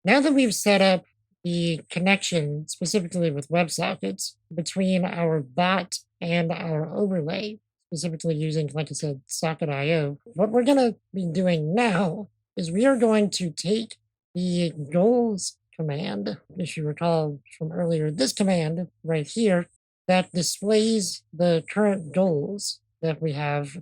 Now that we've set up the connection specifically with WebSockets between our bot and our overlay, specifically using, like I said, Socket.io, what we're going to be doing now is we are going to take the goals command, if you recall from earlier, this command right here that displays the current goals that we have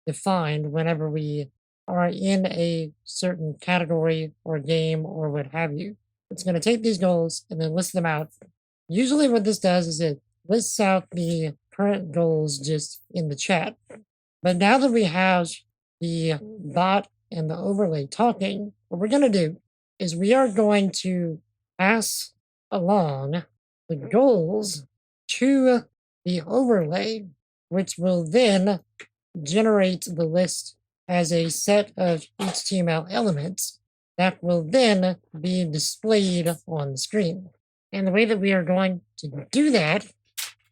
defined whenever we are in a certain category or game or what have you. It's going to take these goals and then list them out. Usually what this does is it lists out the current goals just in the chat. But now that we have the bot and the overlay talking, what we're going to do is we are going to pass along the goals to the overlay, which will then generate the list as a set of HTML elements that will then be displayed on the screen. And the way that we are going to do that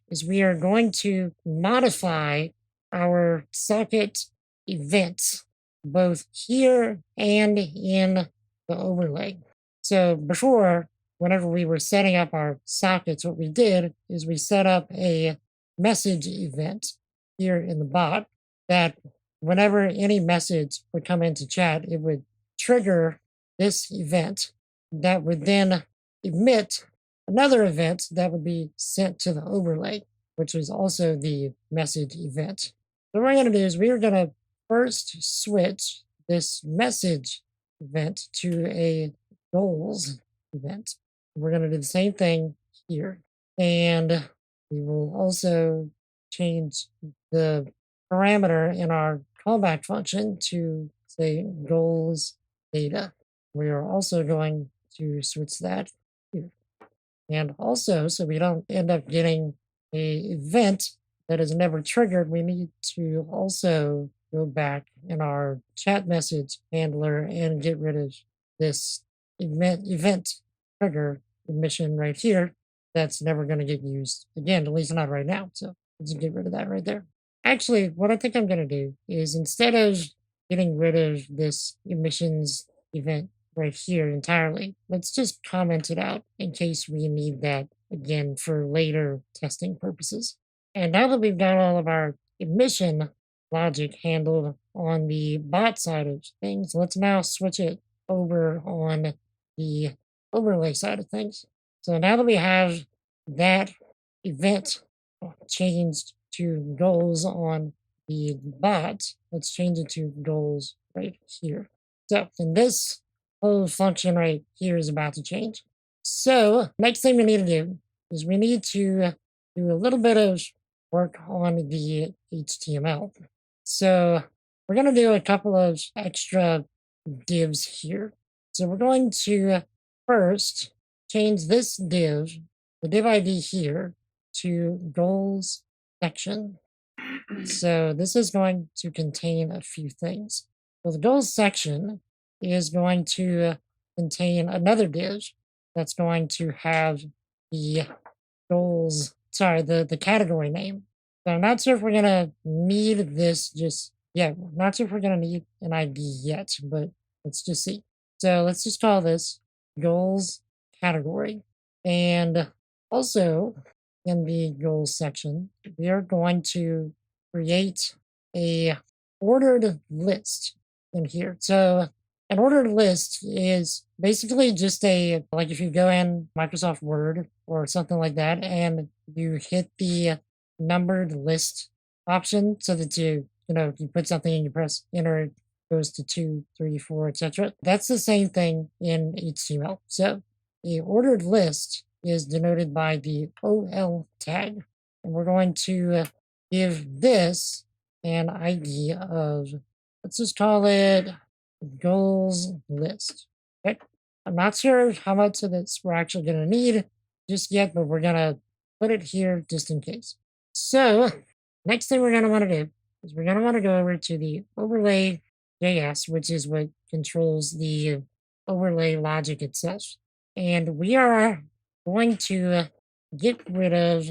is we are going to modify our socket events, both here and in the overlay. So before, whenever we were setting up our sockets, what we did is we set up a message event here in the bot that whenever any message would come into chat, it would trigger this event that would then emit another event that would be sent to the overlay, which is also the message event. So what we're going to do is we are going to first switch this message event to a goals event. We're going to do the same thing here. And we will also change the parameter in our callback function to say goals data. We are also going to switch that here. And also, so we don't end up getting a event that is never triggered, we need to also go back in our chat message handler and get rid of this event trigger emission right here. That's never going to get used again, at least not right now. So let's get rid of that right there. Actually, what I think I'm going to do is instead of getting rid of this emissions event right here entirely, let's just comment it out in case we need that again for later testing purposes. And now that we've got all of our emission logic handled on the bot side of things, let's now switch it over on the overlay side of things. So now that we have that event changed to goals on the bot, let's change it to goals right here. So, and this whole function right here is about to change. So next thing we need to do is we need to do a little bit of work on the HTML. So we're going to do a couple of extra divs here. So we're going to first change this div, the div ID here, to goals section. So this is going to contain a few things. So the goals section is going to contain another div that's going to have the goals, the category name. So I'm not sure if we're going to need this just yet. I'm not sure if we're going to need an ID yet, but let's just see. So let's just call this goals category. And also in the goals section, we are going to create a ordered list in here. So an ordered list is basically just like if you go in Microsoft Word or something like that, and you hit the numbered list option so that you put something and you press enter, it goes to 2, 3, 4, etc. That's the same thing in HTML. So the ordered list is denoted by the OL tag. And we're going to give this an ID of, let's just call it goals list. Okay. I'm not sure how much of this we're actually going to need just yet, but we're going to put it here just in case. So next thing we're going to want to do is we're going to want to go over to the overlay JS, which is what controls the overlay logic itself. And we are going to get rid of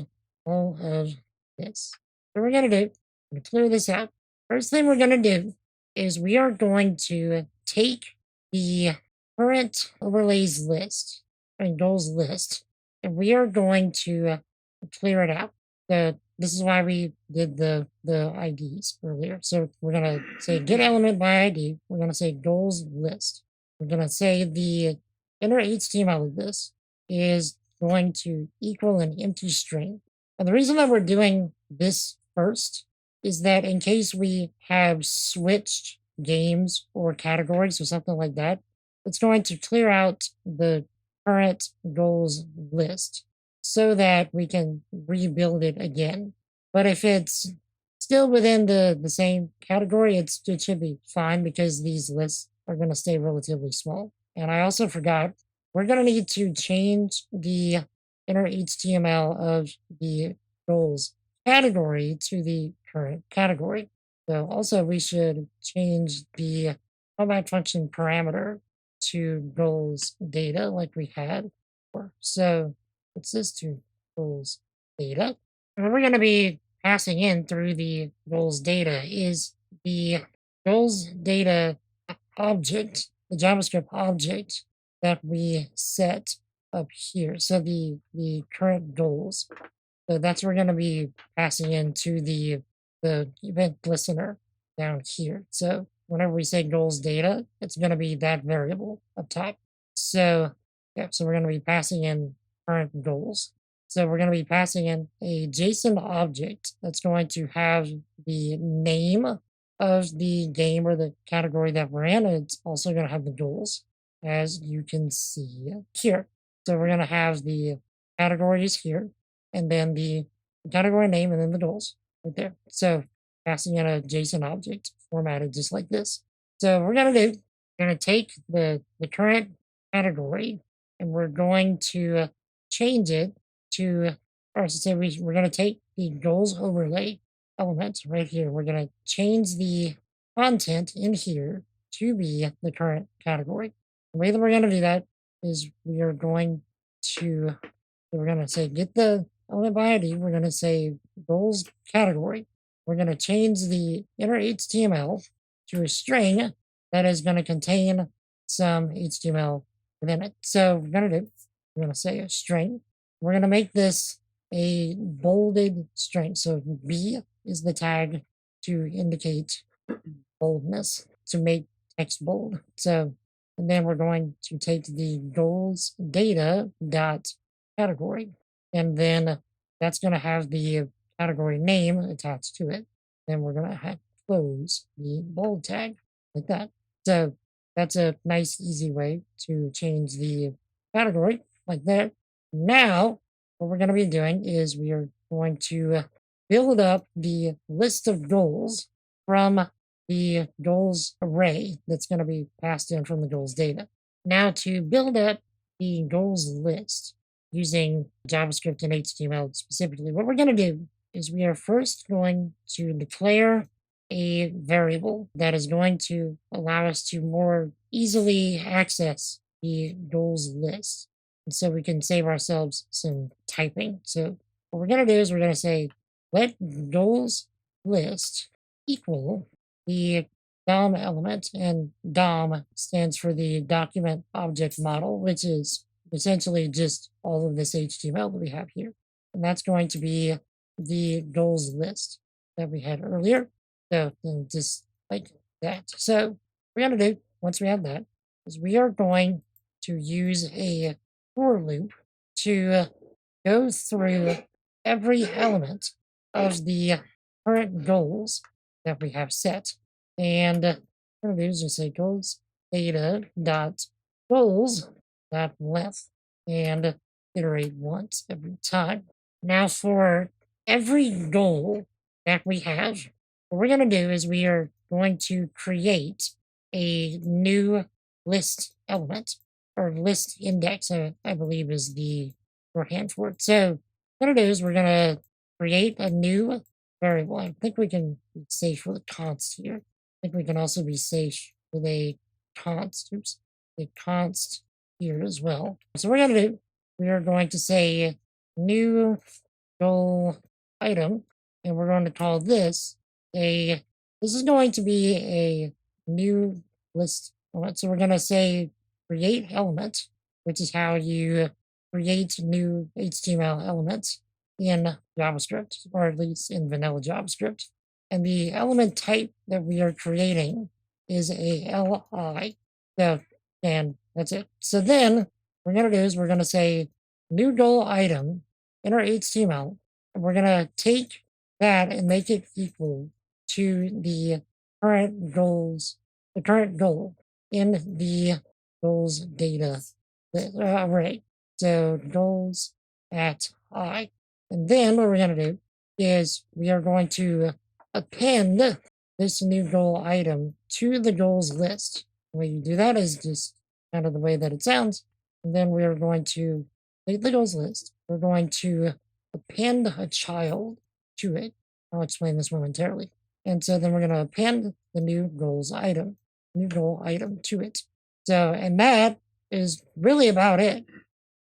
all of this. So we're going to do, clear this out. First thing we're going to do is we are going to take the current overlays list and goals list, and we are going to clear it out. This is why we did the IDs earlier. So we're gonna say get element by ID. We're gonna say goals list. We're gonna say the inner HTML of this is going to equal an empty string. And the reason that we're doing this first is that in case we have switched games or categories or something like that, it's going to clear out the current goals list so that we can rebuild it again. But if it's still within the same category, it should be fine because these lists are going to stay relatively small. And I also forgot, we're going to need to change the inner HTML of the goals category to the current category. So also we should change the callback function parameter to goals data like we had before. So what's this to goals data? And what we're going to be passing in through the goals data is the goals data object, the JavaScript object that we set up here. So the current goals. So that's what we're going to be passing into the event listener down here. So whenever we say goals data, it's going to be that variable up top. So yeah, so we're going to be passing in current goals. So we're going to be passing in a JSON object that's going to have the name of the game or the category that we're in. And it's also going to have the goals, as you can see here. So we're going to have the categories here, and then the category name, and then the goals right there. So passing in a JSON object formatted just like this. So we're going to do, we're going to take the current category and we're going to change it to, or I should say we're going to take the goals overlay element right here. We're going to change the content in here to be the current category. The way that we're going to do that is we're going to say get the element by ID. We're going to say goals category. We're going to change the inner HTML to a string that is going to contain some HTML within it. So we're going to say a string. We're going to make this a bolded string. So B is the tag to indicate boldness, to make text bold. So, and then we're going to take the goals data dot category, and then that's going to have the category name attached to it. Then we're going to close the bold tag like that. So that's a nice, easy way to change the category like that. Now, what we're going to be doing is we are going to build up the list of goals from the goals array that's going to be passed in from the goals data. Now, to build up the goals list using JavaScript and HTML specifically, what we're going to do is we are first going to declare a variable that is going to allow us to more easily access the goals list. And so we can save ourselves some typing. So what we're going to do is we're going to say let goals list equal the DOM element, and DOM stands for the document object model, which is essentially just all of this HTML that we have here. And that's going to be the goals list that we had earlier. So just like that. So what we're going to do once we have that is we are going to use a for loop to go through every element of the current goals that we have set. And what we're going to do is just say goals data dot goals dot length and iterate once every time. Now for every goal that we have, what we're going to do is we are going to create a new list element, or list index, I believe is the shorthand for it. So what it is, we're going to create a new variable. I think we can be safe with a const here. I think we can also be safe with a const, a const here as well. So we're going to do, we are going to say new goal item, and we're going to call this this is going to be a new list element. So we're going to say create element, which is how you create new HTML elements in JavaScript, or at least in vanilla JavaScript. And the element type that we are creating is a li. So, and that's it. So then what we're going to do is we're going to say new goal item in our HTML, and we're going to take that and make it equal to the current goals, the current goal in the goals data array. So goals at I. And then what we're going to do is we are going to append this new goal item to the goals list. The way you do that is just kind of the way that it sounds. And then we are going to take the goals list. We're going to append a child to it. I'll explain this momentarily. And so then we're going to append the new goal item to it. So, and that is really about it.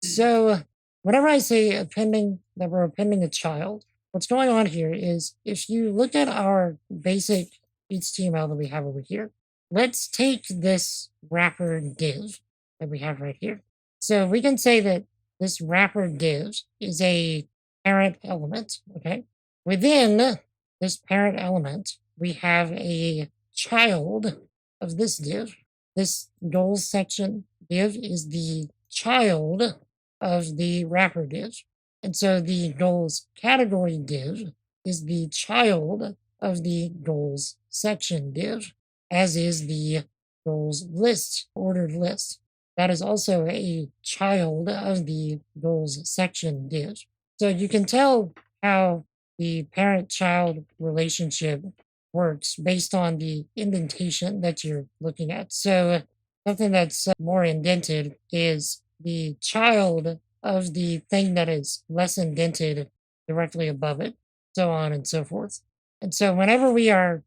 So whenever I say appending, that we're appending a child, what's going on here is if you look at our basic HTML that we have over here, let's take this wrapper div that we have right here. So we can say that this wrapper div is a parent element, okay? Within this parent element, we have a child of this div. This goals section div is the child of the wrapper div. And so the goals category div is the child of the goals section div, as is the goals list, ordered list. That is also a child of the goals section div. So you can tell how the parent-child relationship works based on the indentation that you're looking at. So something that's more indented is the child of the thing that is less indented directly above it, so on and so forth. And so whenever we're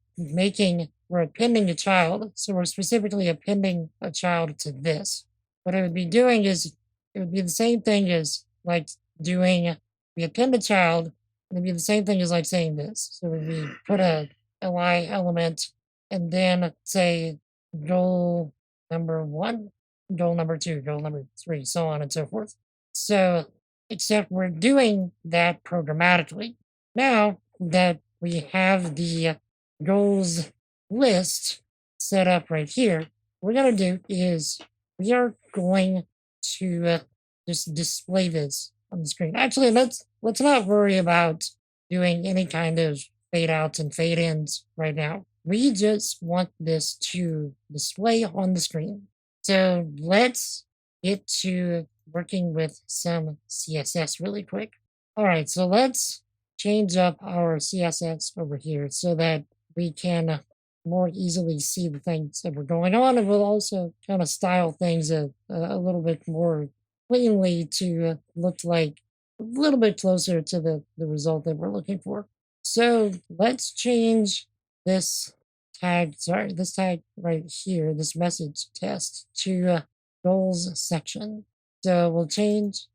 appending a child, so we're specifically appending a child to this, what it would be doing is it would be the same thing as like doing, we append a child, and it'd be the same thing as like saying this. So we put a li element and then say goal number 1, goal number 2, goal number 3, so on and so forth. So, except we're doing that programmatically. Now that we have the goals list set up right here, what we're going to do is we are going to just display this on the screen. Actually, let's not worry about doing any kind of fade outs and fade ins right now. We just want this to display on the screen. So let's get to working with some CSS really quick. All right, so let's change up our CSS over here so that we can more easily see the things that were going on, and we'll also kind of style things a little bit more cleanly to look like a little bit closer to the result that we're looking for. So let's change this tag right here, this message test, to goals section. So we'll change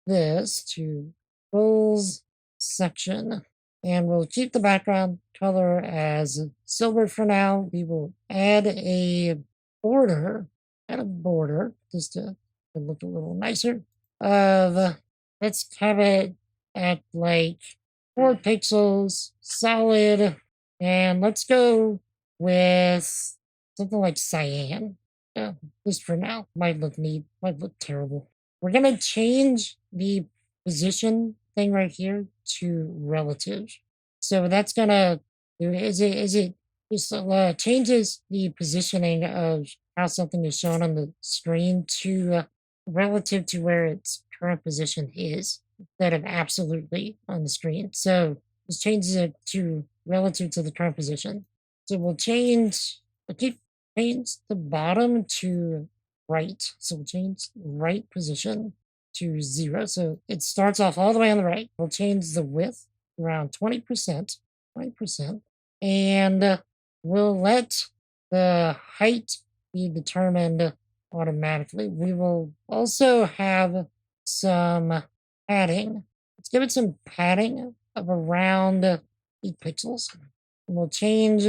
this to goals section, and we'll keep the background color as silver for now. We will add a border just to look a little nicer. Let's have it at like 4 pixels, solid, and let's go with something like cyan. Just for now. Might look neat, might look terrible. We're gonna change the position thing right here to relative. So that's gonna do it just changes the positioning of how something is shown on the screen to relative to where its current position is, instead of absolutely on the screen. So this changes it to relative to the current position. So we'll change the bottom to right. So we'll change right position to 0. So it starts off all the way on the right. We'll change the width around 20%, and we'll let the height be determined automatically. We will also have some padding. Let's give it some padding of around 8 pixels. And we'll change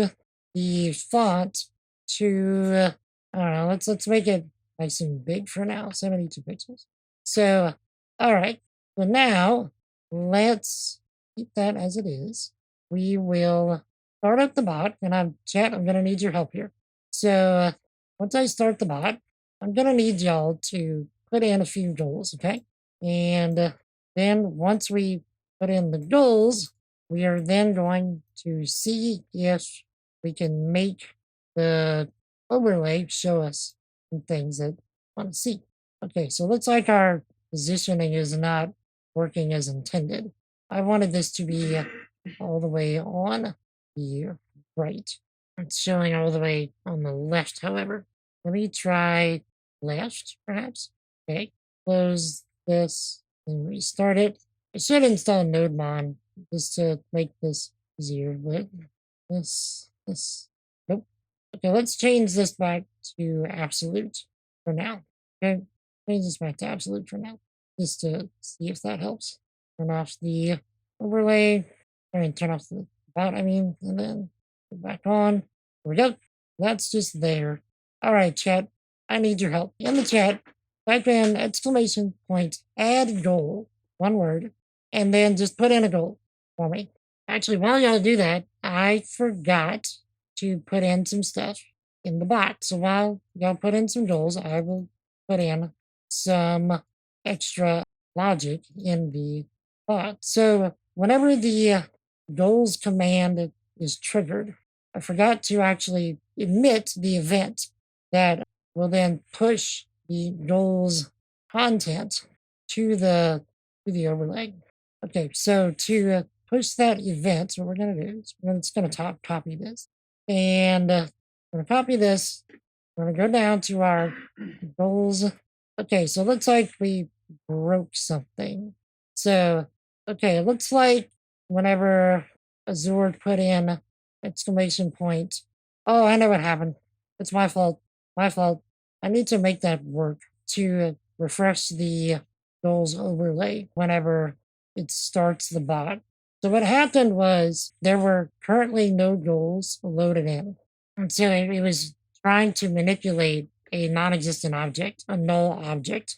the font to, I don't know, let's make it nice and big for now, 72 pixels. So, all right. So now let's keep that as it is. We will start up the bot, and chat, I'm going to need your help here. So once I start the bot, I'm going to need y'all to put in a few goals, okay? And then once we put in the goals, we are then going to see if we can make the overlay show us some things that we want to see. Okay, so looks like our positioning is not working as intended. I wanted this to be all the way on the right. It's showing all the way on the left, however. Let me try left, perhaps. Okay, close this and restart it. I should install NodeMon just to make this easier, but nope. Okay, let's change this back to absolute for now. Okay, change this back to absolute for now, just to see if that helps. Turn off the overlay, and turn off the bot, and then go back on. There we go. That's just there. All right, chat. I need your help. In the chat, type in add goal, one word, and then just put in a goal for me. Actually, while y'all do that, I forgot to put in some stuff in the bot. So while y'all put in some goals, I will put in some extra logic in the bot. So whenever the goals command is triggered, I forgot to actually emit the event that will then push the goals content to the overlay. Okay, so to push that event, what we're going to do is we're just going to copy this. And I'm going to copy this. We're going to go down to our goals. Okay, so it looks like we broke something. So, okay, it looks like whenever Azure put in exclamation point, oh, I know what happened. It's my fault. My fault. I need to make that work to refresh the goals overlay whenever it starts the bot. So what happened was there were currently no goals loaded in. And so it was trying to manipulate a non-existent object, a null object.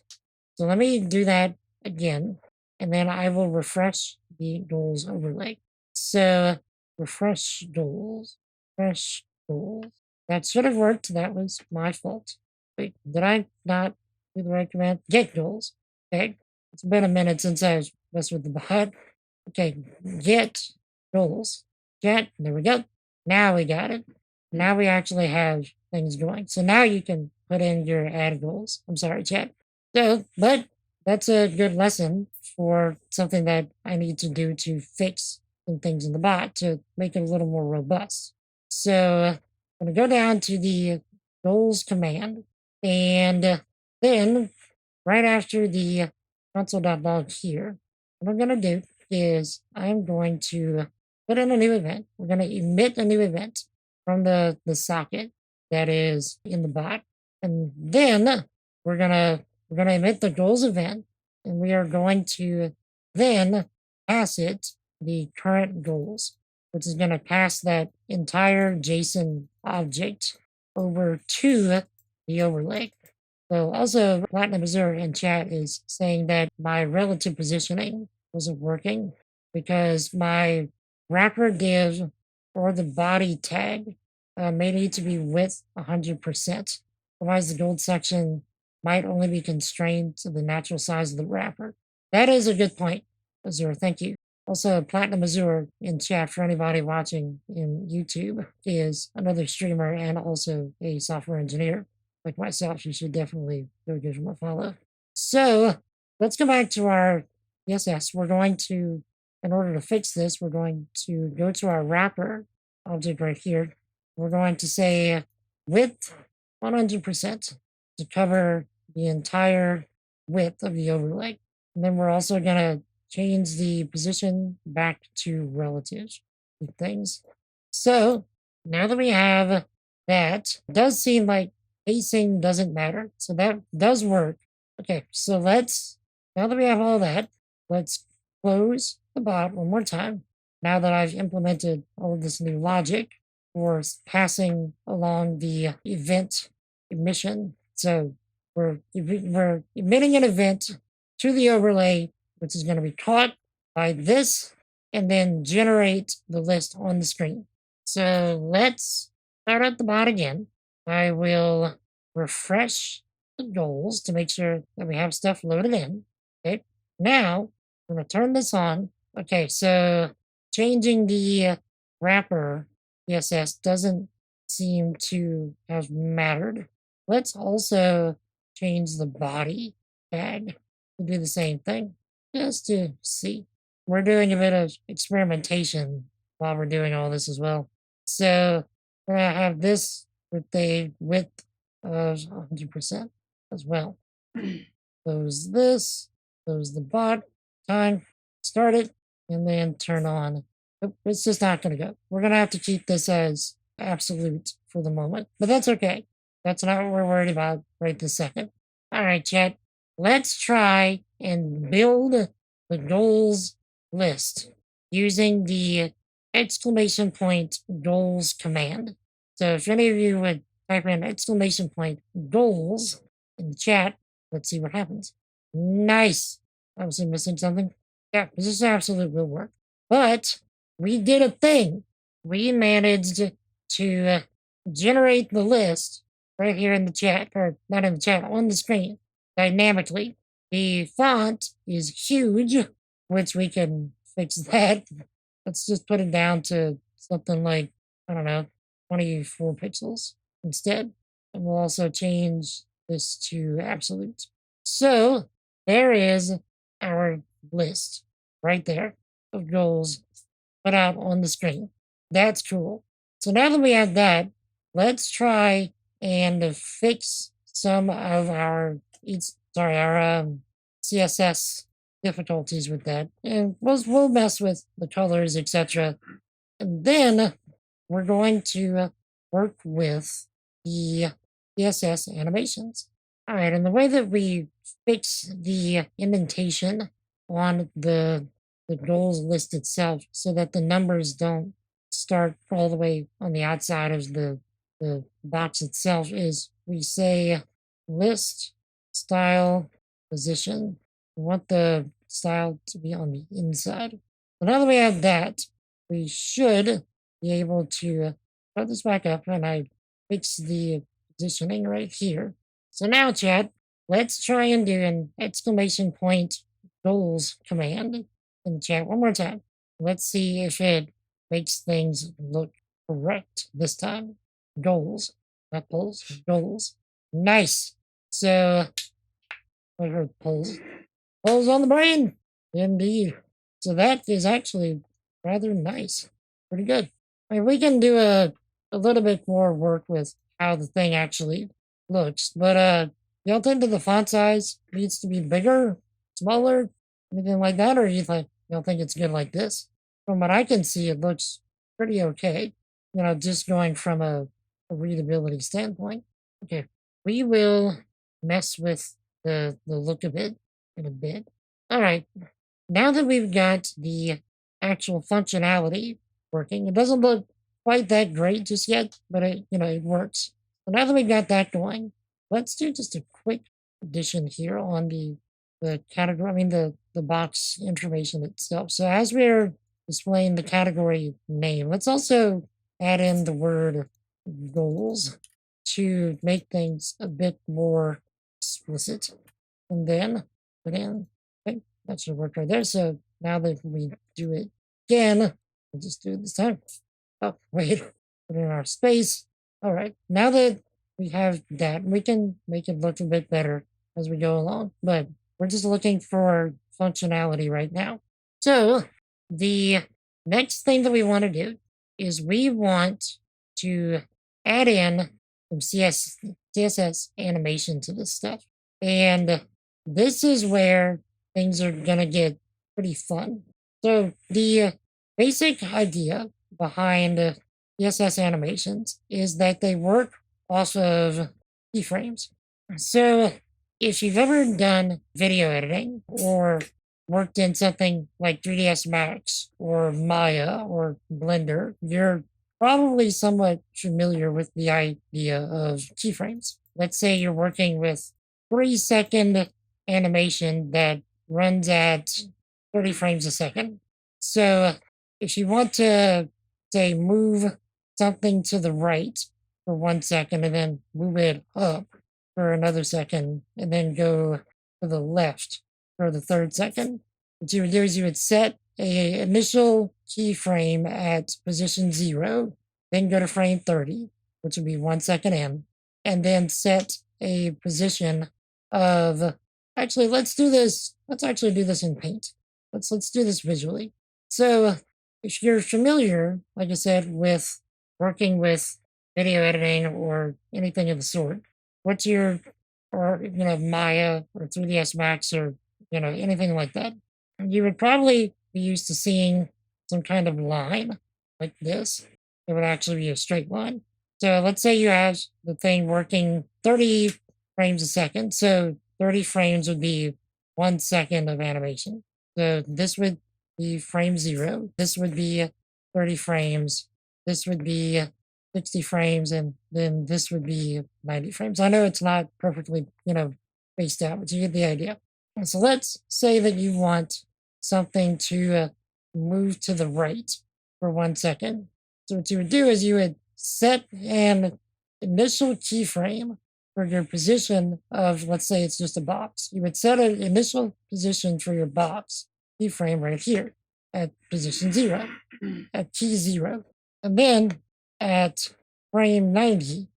So let me do that again, and then I will refresh the goals overlay. So refresh goals. That should have worked. That was my fault. Wait, did I not do the right command? Get goals. Okay. It's been a minute since I messed with the bot. Okay, get goals. Get, there we go. Now we got it. Now we actually have things going. So now you can put in your add goals. I'm sorry, chat. So, but that's a good lesson for something that I need to do to fix some things in the bot to make it a little more robust. So I'm going to go down to the goals command, and then right after the console.log here, what I'm going to do is I'm going to put in a new event. We're going to emit a new event from the socket that is in the bot. And then we're gonna emit the goals event, and we are going to then pass it the current goals, which is going to pass that entire JSON object over to the overlay. So also, Platinum Azure in chat is saying that my relative positioning wasn't working because my wrapper div or the body tag may need to be width 100%. Otherwise, the gold section might only be constrained to the natural size of the wrapper. That is a good point, Azure. Thank you. Also, Platinum Azure in chat for anybody watching in YouTube is another streamer and also a software engineer. Like myself, you should definitely go give him a follow. So let's go back to our CSS. We're going to, in order to fix this, we're going to go to our wrapper object right here. We're going to say width 100% to cover the entire width of the overlay. And then we're also going to change the position back to relative things. So now that we have that, it does seem like spacing doesn't matter. So that does work. Okay, so now that we have all that, let's close the bot one more time. Now that I've implemented all of this new logic for passing along the event emission. So we're emitting an event to the overlay, which is going to be caught by this and then generate the list on the screen. So let's start at the bottom again. I will refresh the goals to make sure that we have stuff loaded in. Okay, now I'm going to turn this on. Okay, so changing the wrapper CSS doesn't seem to have mattered. Let's also change the body tag to do the same thing, just to see. We're doing a bit of experimentation while we're doing all this as well. So we're going to have this with a width of 100% as well. Close this, close the bot, time, start it, and then turn on. It's just not going to go. We're going to have to keep this as absolute for the moment, but that's okay. That's not what we're worried about right this second. All right, chat. Let's try and build the goals list using the exclamation point goals command. So if any of you would type in exclamation point goals in the chat, let's see what happens. Nice. I was missing something. Yeah, this is absolute will work. But we did a thing. We managed to generate the list right here in the chat, or not in the chat, on the screen, dynamically. The font is huge, which we can fix that. Let's just put it down to something like, I don't know, 24 pixels instead. And we'll also change this to absolute. So there is our list right there of goals put out on the screen. That's cool. So now that we have that, let's try and fix some of our CSS difficulties with that, and we'll mess with the colors, etc. And then we're going to work with the CSS animations. All right, and the way that we fix the indentation on the goals list itself so that the numbers don't start all the way on the outside of the box itself is we say list style position. We want the style to be on the inside. So now that we have that, we should be able to put this back up, and I fix the positioning right here. So now, chat, let's try and do an exclamation point goals command in the chat one more time. Let's see if it makes things look correct this time. Goals, not polls, goals. Nice. So, I heard polls. Polls on the brain. Indeed. So that is actually rather nice. Pretty good. I mean, we can do a little bit more work with how the thing actually looks, but you don't think that the font size needs to be bigger, smaller, anything like that, or you don't think it's good like this? From what I can see, it looks pretty okay. Just going from a readability standpoint. Okay, we will mess with the look of it in a bit. All right, now that we've got the actual functionality working, it doesn't look quite that great just yet, but it works. So now that we've got that going, let's do just a quick addition here on the category, the box information itself. So as we're displaying the category name, let's also add in the word goals to make things a bit more explicit. And then put in, okay, that should work right there. So now that we do it again, we'll just do it this time. Oh, wait, put in our space. All right, now that we have that, we can make it look a bit better as we go along, but we're just looking for functionality right now. So the next thing that we want to do is we want to add in some CSS animation to this stuff. And this is where things are going to get pretty fun. So the basic idea behind CSS animations is that they work off of keyframes. So if you've ever done video editing or worked in something like 3ds Max or Maya or Blender, you're probably somewhat familiar with the idea of keyframes. Let's say you're working with 3-second animation that runs at 30 frames a second. So if you want to, say, move something to the right for 1 second and then move it up for another second and then go to the left for the third second, what you would do is you would set a initial keyframe at position 0, then go to frame 30, which would be 1 second in, and then set a position of, actually, let's do this. Let's actually do this in Paint. Let's do this visually. So if you're familiar, like I said, with working with video editing or anything of the sort, what's your, or Maya or 3ds Max or anything like that, you would probably be used to seeing some kind of line like this. It would actually be a straight line. So let's say you have the thing working 30 frames a second. So 30 frames would be 1 second of animation. So this would be frame 0. This would be 30 frames. This would be 60 frames. And then this would be 90 frames. I know it's not perfectly, spaced out, but you get the idea. So let's say that you want something to move to the right for 1 second. So what you would do is you would set an initial keyframe for your position of, let's say it's just a box. You would set an initial position for your box keyframe right here at position 0, at key 0. And then at frame 30,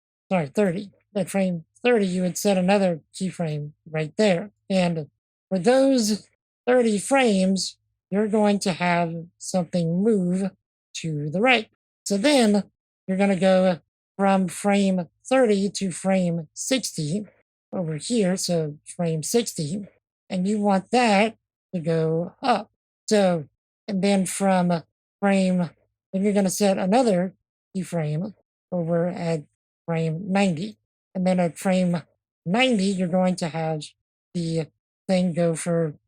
at frame 30, you would set another keyframe right there. And for those 30 frames, you're going to have something move to the right. So then you're going to go from frame 30 to frame 60 over here. So frame 60, and you want that to go up. So, and then from frame, then you're going to set another keyframe over at frame 90. And then at frame 90, you're going to have the thing go from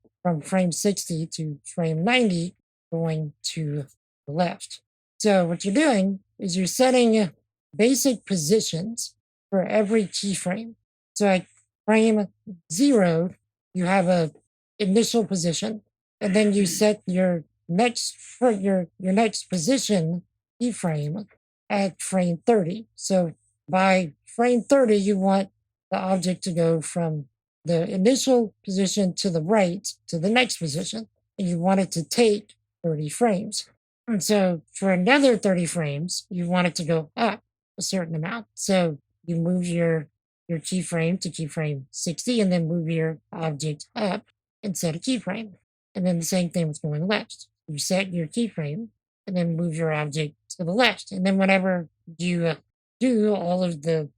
frame 60 to frame 90 going to the left. So what you're doing is you're setting basic positions for every keyframe. So at frame 0, you have a initial position, and then you set your next position keyframe at frame 30. So by frame 30, you want the object to go from the initial position to the right to the next position, and you want it to take 30 frames. And so for another 30 frames, you want it to go up a certain amount. So you move your keyframe to keyframe 60, and then move your object up and set a keyframe. And then the same thing with going left. You set your keyframe and then move your object to the left. And then whenever you do all of the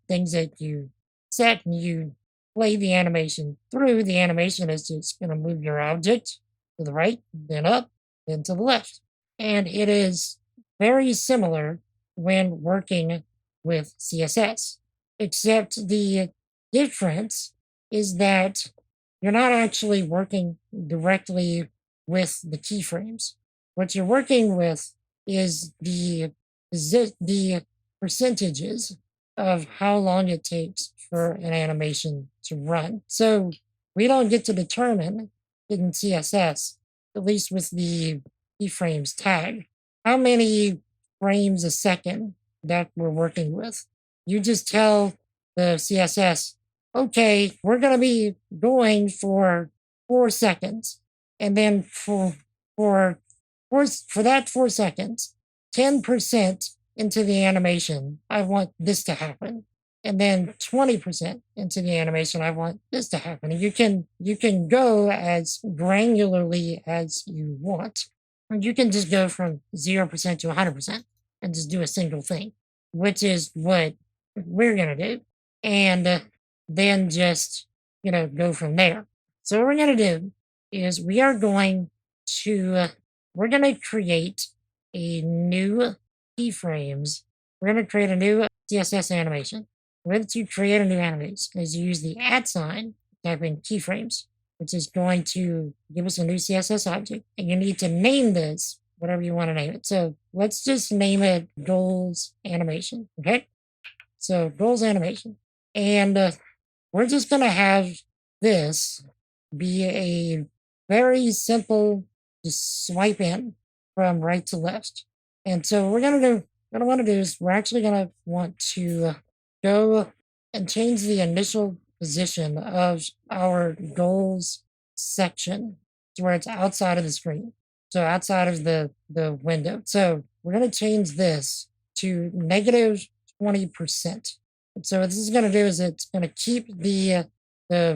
things that you set and you play the animation through, the animation is just going to move your object to the right, then up, then to the left. And it is very similar when working with CSS, except the difference is that you're not actually working directly with the keyframes. What you're working with is the percentages of how long it takes for an animation to run. So we don't get to determine in CSS, at least with the keyframes tag, how many frames a second that we're working with. You just tell the CSS, okay, we're going to be going for 4 seconds. And then for that 4 seconds, 10% into the animation, I want this to happen. And then 20% into the animation, I want this to happen. And you can go as granularly as you want. You can just go from 0% to 100% and just do a single thing, which is what we're going to do. And then just, go from there. So what we're going to do is we're going to create a new keyframes. We're going to create a new CSS animation. The way that you create a new animation is you use the @, type in keyframes, which is going to give us a new CSS object. And you need to name this whatever you want to name it. So let's just name it goals animation. Okay. So goals animation. And we're just going to have this be a very simple just swipe in from right to left. And so we're going to do, what I want to do is we're actually going to want to go and change the initial position of our goals section to where it's outside of the screen. So outside of the window. So we're going to change this to negative 20%. And so what this is going to do is it's going to keep the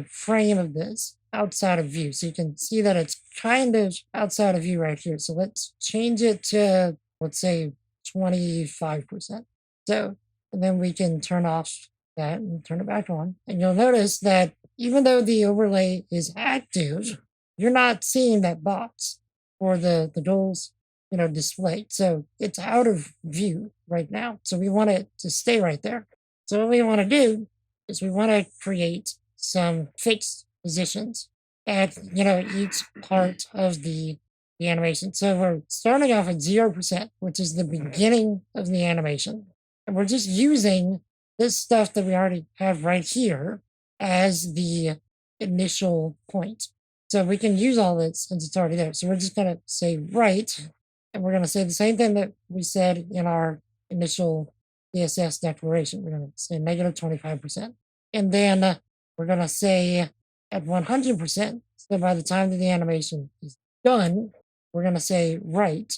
frame of this outside of view. So you can see that it's kind of outside of view right here. So let's change it to, let's say, 25%. So, and then we can turn off that and turn it back on. And you'll notice that even though the overlay is active, you're not seeing that box or the goals, displayed. So it's out of view right now. So we want it to stay right there. So what we want to do is we want to create some fixed positions at each part of the animation. So we're starting off at 0%, which is the beginning of the animation. And we're just using this stuff that we already have right here as the initial point. So we can use all this since it's already there. So we're just going to say right, and we're going to say the same thing that we said in our initial CSS declaration. We're going to say negative 25%. And then we're going to say at 100%. So by the time that the animation is done, we're going to say right,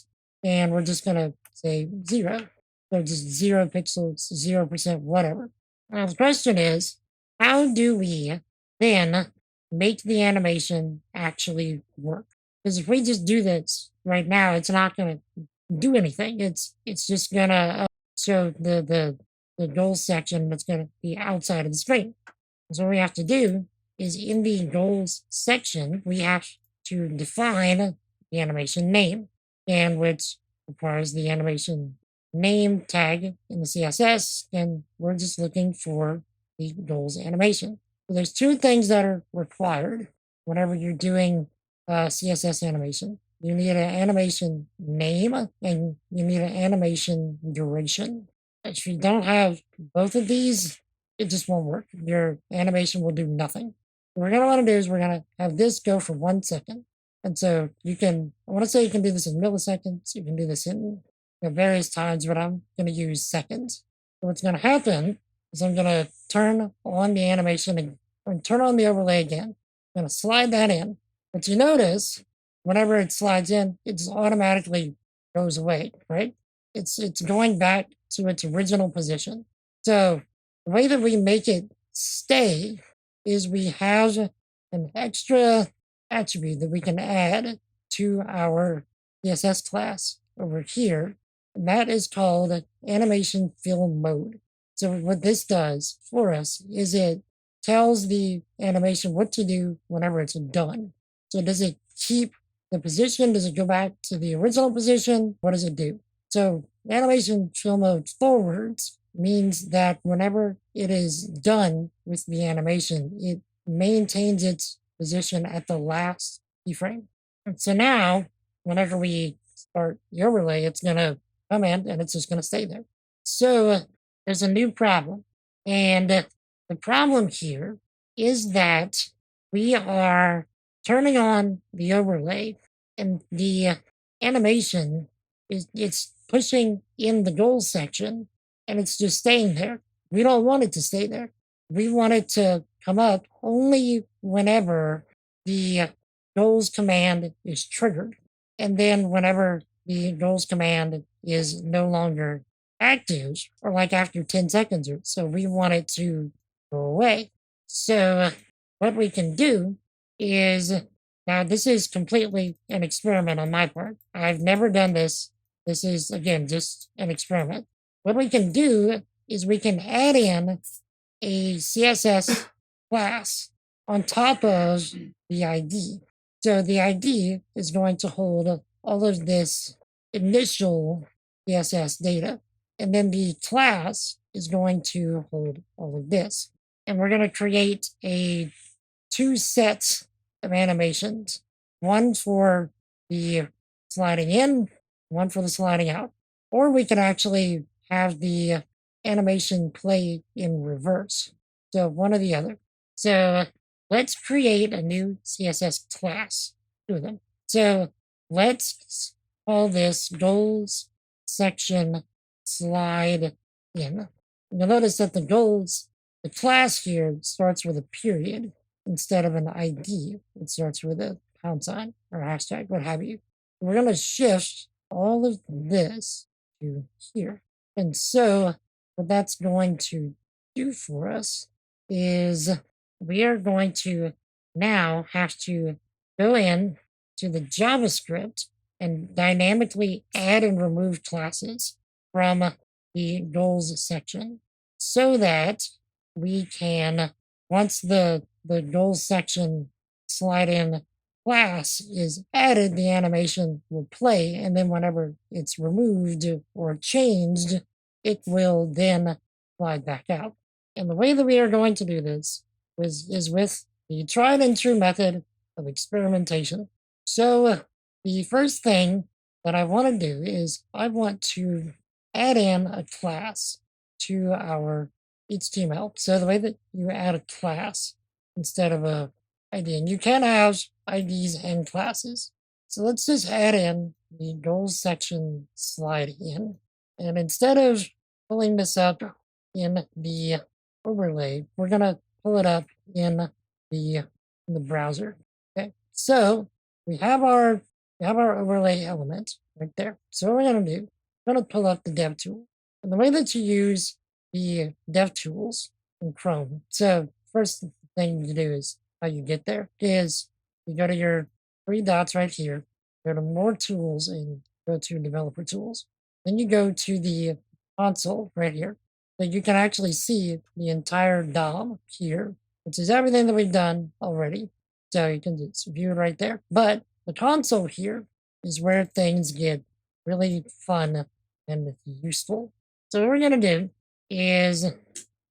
and we're just going to say 0. So just 0 pixels, 0%, whatever. Now the question is, how do we then make the animation actually work? Because if we just do this right now, it's not going to do anything. It's just going to show the goal section that's going to be outside of the screen. So what we have to do is in the goals section, we have to define the animation name, and which requires the animation name tag in the CSS, and we're just looking for the goals animation. So there's two things that are required whenever you're doing CSS animation. You need an animation name and you need an animation duration. If you don't have both of these, it just won't work. Your animation will do nothing. What we're going to want to do is we're going to have this go for 1 second. And so I want to say you can do this in milliseconds. You can do this in various times, but I'm going to use seconds. So what's going to happen is I'm going to turn on the animation and turn on the overlay again. I'm going to slide that in. But you notice whenever it slides in, it just automatically goes away, right? It's going back to its original position. So the way that we make it stay is we have an extra attribute that we can add to our CSS class over here, and that is called animation fill mode. So what this does for us is it tells the animation what to do whenever it's done. So does it keep the position? Does it go back to the original position? What does it do? So animation fill mode forwards means that whenever it is done with the animation, it maintains its position at the last keyframe. And so now, whenever we start the overlay, it's going to come in and it's just going to stay there. So there's a new problem. And the problem here is that we are turning on the overlay and the animation it's pushing in the goals section and it's just staying there. We don't want it to stay there. We want it to come up only whenever the goals command is triggered. And then whenever the goals command is no longer active, or like after 10 seconds or so, we want it to go away. So what we can do is, now this is completely an experiment on my part. I've never done this. This is, again, just an experiment. What we can do is we can add in a CSS class on top of the ID. So the ID is going to hold all of this initial CSS data. And then the class is going to hold all of this. And we're going to create two sets of animations. One for the sliding in, one for the sliding out. Or we can actually have the animation play in reverse. So one or the other. So let's create a new CSS class. Two of them. So let's call this goals section slide in. You'll notice that the class here starts with a period instead of an ID. It starts with a pound sign or hashtag, what have you. We're going to shift all of this to here. And so what that's going to do for us is we are going to now have to go in to the JavaScript and dynamically add and remove classes from the goals section so that we can, once the goals section slide in class is added, the animation will play, and then whenever it's removed or changed, it will then slide back out. And the way that we are going to do this is with the tried and true method of experimentation. So the first thing that I want to do is I want to add in a class to our HTML. So the way that you add a class instead of a ID, and you can have IDs and classes. So let's just add in the goals section slide in. And instead of pulling this up in the overlay, we're going to pull it up in the browser. Okay, so we have our overlay element right there. So what we're going to do, we're going to pull up the dev tool. And the way that you use the dev tools in Chrome. So first thing you do is how you get there is you go to your three dots right here, go to more tools and go to developer tools. Then you go to the console right here. So you can actually see the entire DOM here, which is everything that we've done already. So you can just view it right there. But the console here is where things get really fun and useful. So what we're going to do is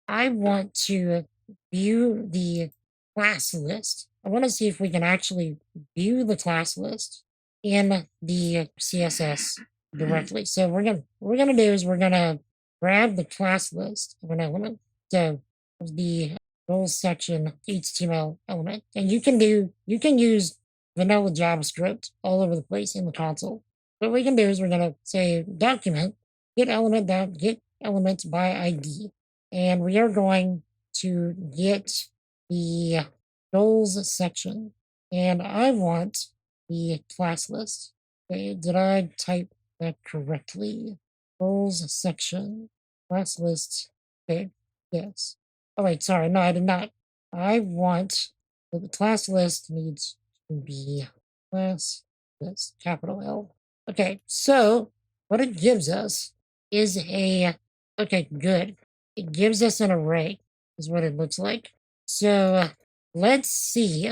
I want to view the class list. I want to see if we can actually view the class list in the CSS directly. So what we're gonna do is we're gonna grab the class list of an element. So the goals section HTML element, and you can use vanilla JavaScript all over the place in the console. What we can do is we're gonna say document get elements by ID, and we are going to get the goals section, and I want the class list. Okay, did I type that correctly? Goals section, class list. Okay, yes. Oh wait, sorry, no, I did not. I want the class list needs to be class list, capital L. Okay, so what it gives us is okay, good. It gives us an array, is what it looks like. So let's see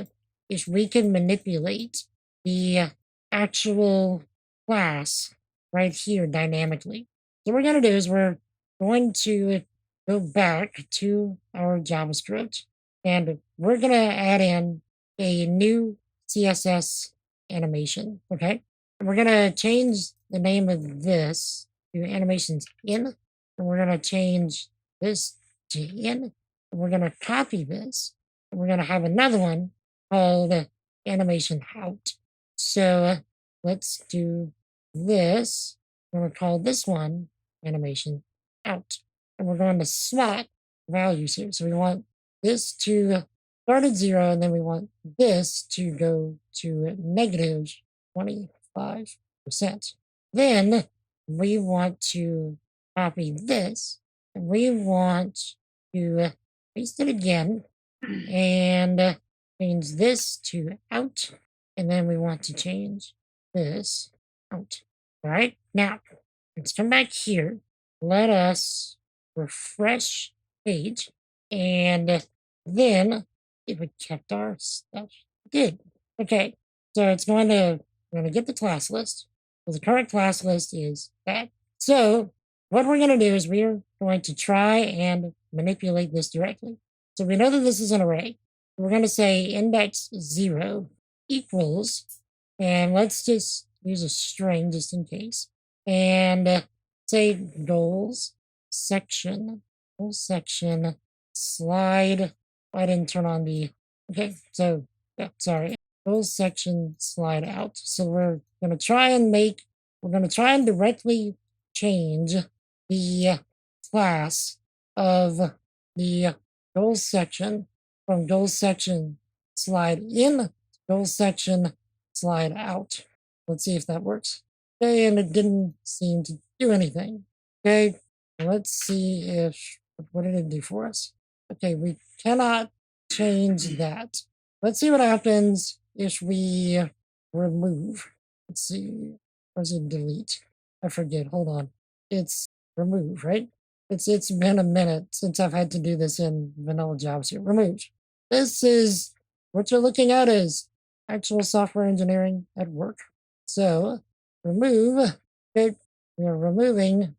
if we can manipulate the actual class right here dynamically. So what we're going to do is we're going to go back to our JavaScript and we're going to add in a new CSS animation. Okay. And we're going to change the name of this to animations in, and we're going to change this to in, and we're going to copy this, and we're going to have another one called animation out. So let's do this. We're going to call this one animation out, and we're going to swap values here. So we want this to start at 0, and then we want this to go to negative 25%. Then we want to copy this, and we want to paste it again and change this to out, and then we want to change this out. All right, now let's come back here. Let us refresh page, and then if it kept our stuff, it did. Okay, so it's going to get the class list. So the current class list is that. So what we're going to do is we're going to try and manipulate this directly. So we know that this is an array. We're going to say index 0 equals, and let's just use a string just in case, and say goals section slide I didn't turn on the, okay, so, yeah, sorry. Goals section slide out. So we're going to try and directly change the class of the goals section from goals section slide in to goals section slide out. Let's see if that works. Okay, and it didn't seem to do anything. Okay, let's see if, what did it do for us? Okay, we cannot change that. Let's see what happens if we remove. Let's see, or is it delete? I forget, hold on. It's remove, right? It's been a minute since I've had to do this in vanilla JavaScript. Remove. This is what you're looking at is actual software engineering at work. So remove, okay, we are removing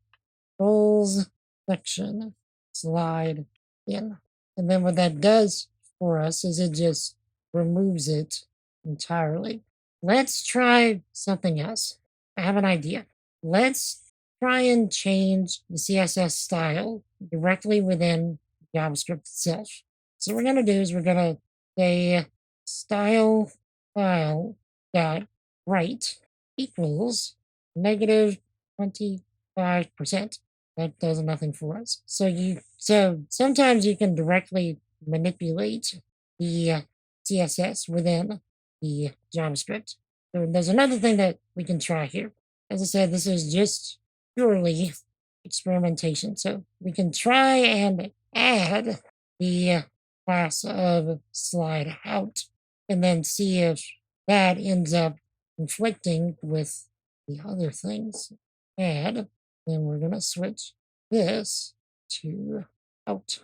goals section slide in. And then what that does for us is it just removes it entirely. Let's try something else. I have an idea. Let's try and change the CSS style directly within JavaScript itself. So what we're going to do is we're going to say style file dot right equals negative 25%. That does nothing for us. So sometimes you can directly manipulate the CSS within the JavaScript. So there's another thing that we can try here. As I said, this is just purely experimentation. So we can try and add the class of slide out and then see if that ends up conflicting with the other things. Add, then we're going to switch this to out.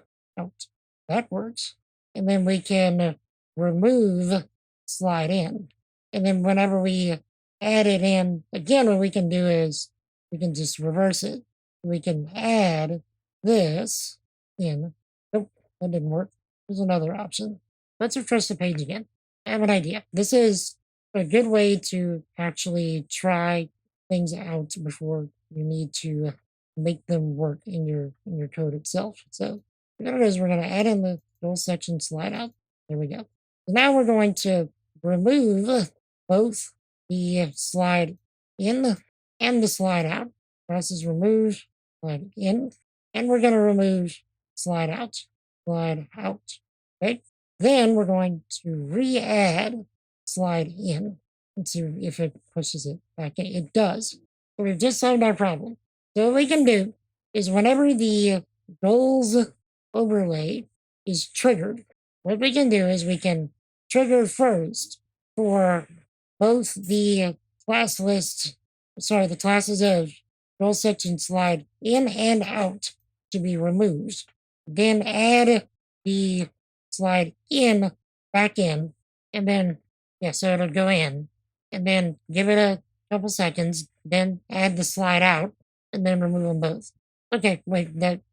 That works. And then we can remove slide in. And then whenever we add it in, again, what we can do is we can just reverse it. We can add this in. Nope, that didn't work. There's another option. Let's refresh the page again. I have an idea. This is a good way to actually try things out before you need to make them work in your code itself. So what we're going to do is we're going to add in the goal section slide out. There we go. So now we're going to remove both the slide in and the slide out. Press is remove slide in, and we're going to remove slide out. Okay. Then we're going to re-add slide in and see if it pushes it back in. It does. So we've just solved our problem. So what we can do is whenever the goals overlay is triggered, what we can do is we can trigger first for both the the classes of goal section slide in and out to be removed. Then add the slide in back in, and then, yeah, so it'll go in, and then give it a couple seconds, then add the slide out, and then remove them both. Okay, wait,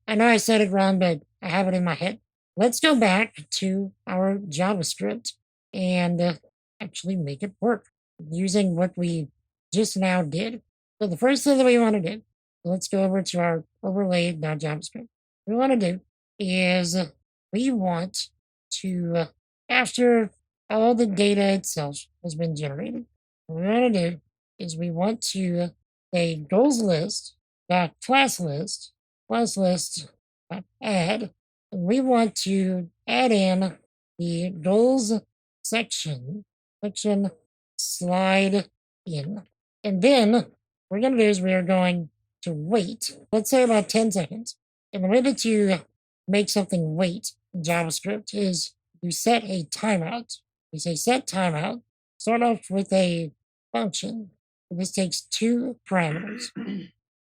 I know I said it wrong, but I have it in my head. Let's go back to our JavaScript and actually make it work using what we just now did. So the first thing that we want to do, let's go over to our overlay.javascript. What we want to do is we want to, after all the data itself has been generated, what we want to do is we want to say goals list dot class list dot add, and we want to add in the goals section slide in. And then what we're going to do is we are going to wait, let's say about 10 seconds. And the way that you make something wait in JavaScript is you set a timeout. We say set timeout, start off with a function. This takes two parameters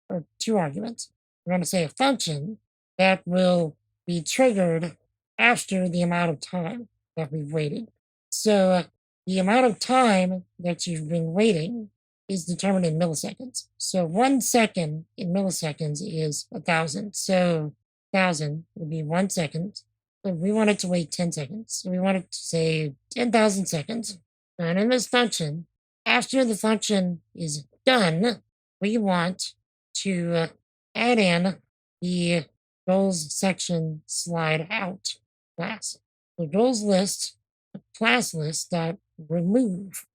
or two arguments. We're going to say a function that will be triggered after the amount of time that we've waited. So the amount of time that you've been waiting is determined in milliseconds. So 1 second in milliseconds is 1,000. So 1,000 would be 1 second. So we want it to wait 10 seconds. So we want it to say 10,000 seconds. And in this function, after the function is done, we want to add in the goals section slide out class. the goals list, class list dot remove,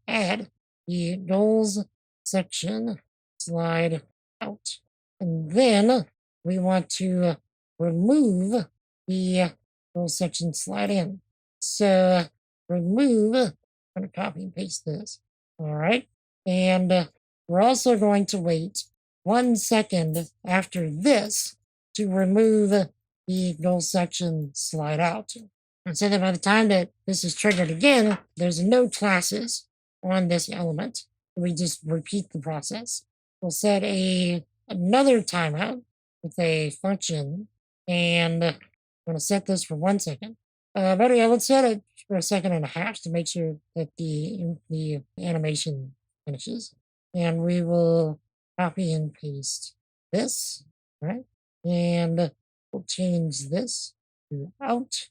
add the goals section slide out. And then we want to remove the goals section slide in. So remove, I'm going to copy and paste this. All right. And we're also going to wait 1 second after this to remove the goals section slide out. And so that by the time that this is triggered again, there's no classes on this element. We just repeat the process. We'll set another timeout with a function, and I'm going to set this for 1 second. But yeah, let's set it for 1.5 seconds to make sure that the animation finishes. And we will copy and paste this, right? And we'll change this to out,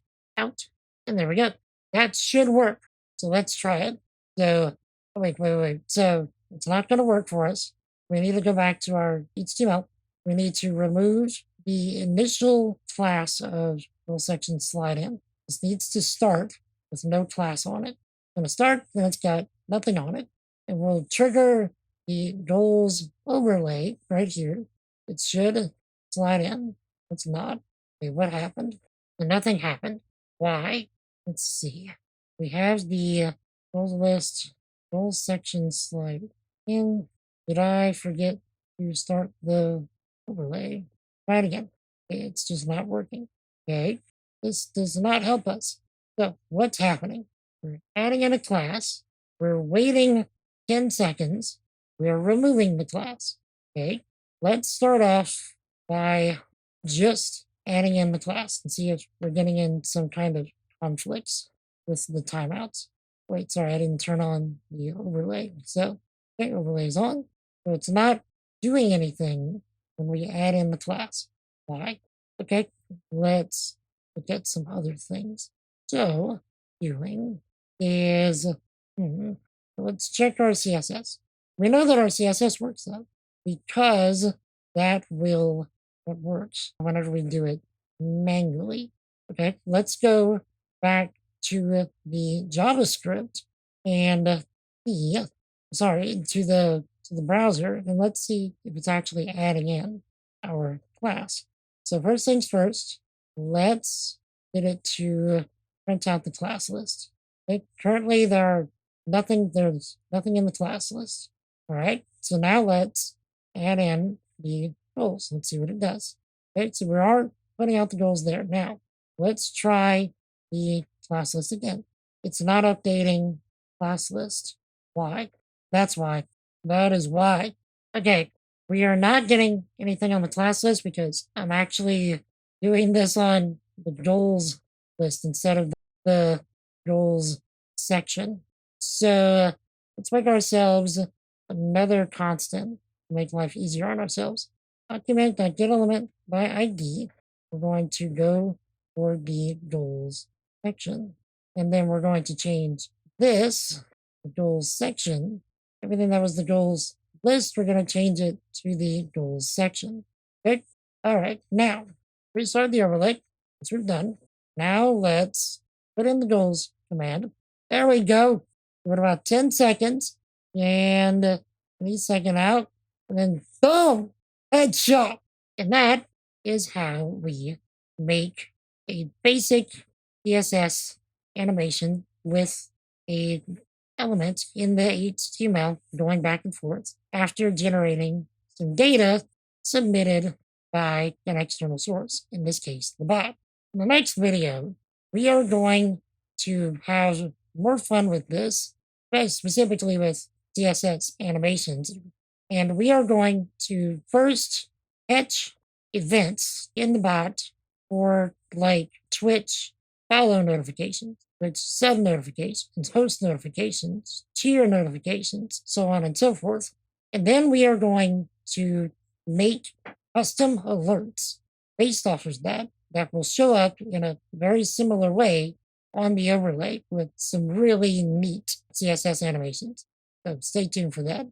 and there we go. That should work. So let's try it. So, wait. So it's not going to work for us. We need to go back to our HTML. We need to remove the initial class of goal section slide in. This needs to start with no class on it. It's going to start, then it's got nothing on it. And we'll trigger the goals overlay right here. It should slide in. It's not. Okay, what happened? And nothing happened. Why? Let's see. We have the goals list, goals section slide in. Did I forget to start the overlay? Try it again. Okay, it's just not working. Okay, this does not help us. So what's happening? We're adding in a class. We're waiting 10 seconds. We're removing the class. Okay, let's start off by just adding in the class and see if we're getting in some kind of conflicts with the timeouts. Wait, sorry, I didn't turn on the overlay. So, okay, overlay is on. So it's not doing anything when we add in the class. Why? Okay, let's look at some other things. So, doing is, let's check our CSS. We know that our CSS works though, because that works whenever we do it manually. Okay, let's go back to the JavaScript and to the browser, and let's see if it's actually adding in our class. So first things first, let's get it to print out the class list. Okay, currently there's nothing in the class list. All right, so now let's add in the goals. Let's see what it does. Okay, so we are putting out the goals there. Now, let's try the class list again. It's not updating class list. Why? That's why. That is why. Okay, we are not getting anything on the class list because I'm actually doing this on the goals list instead of the goals section. So let's make ourselves another constant to make life easier on ourselves. Document.getElement by ID. We're going to go for the goals section. And then we're going to change this, the goals section. Everything that was the goals list, we're going to change it to the goals section. Okay. All right. Now, restart the overlay. Once we've done. Now let's put in the goals command. There we go. Give it about 10 seconds. And each second out. And then boom! Headshot. And that is how we make a basic CSS animation with a element in the HTML going back and forth after generating some data submitted by an external source, in this case, the bot. In the next video, we are going to have more fun with this, specifically with CSS animations. And we are going to first catch events in the bot for like Twitch follow notifications, Twitch sub notifications, host notifications, tier notifications, so on and so forth. And then we are going to make custom alerts based off of that will show up in a very similar way on the overlay with some really neat CSS animations. So stay tuned for that.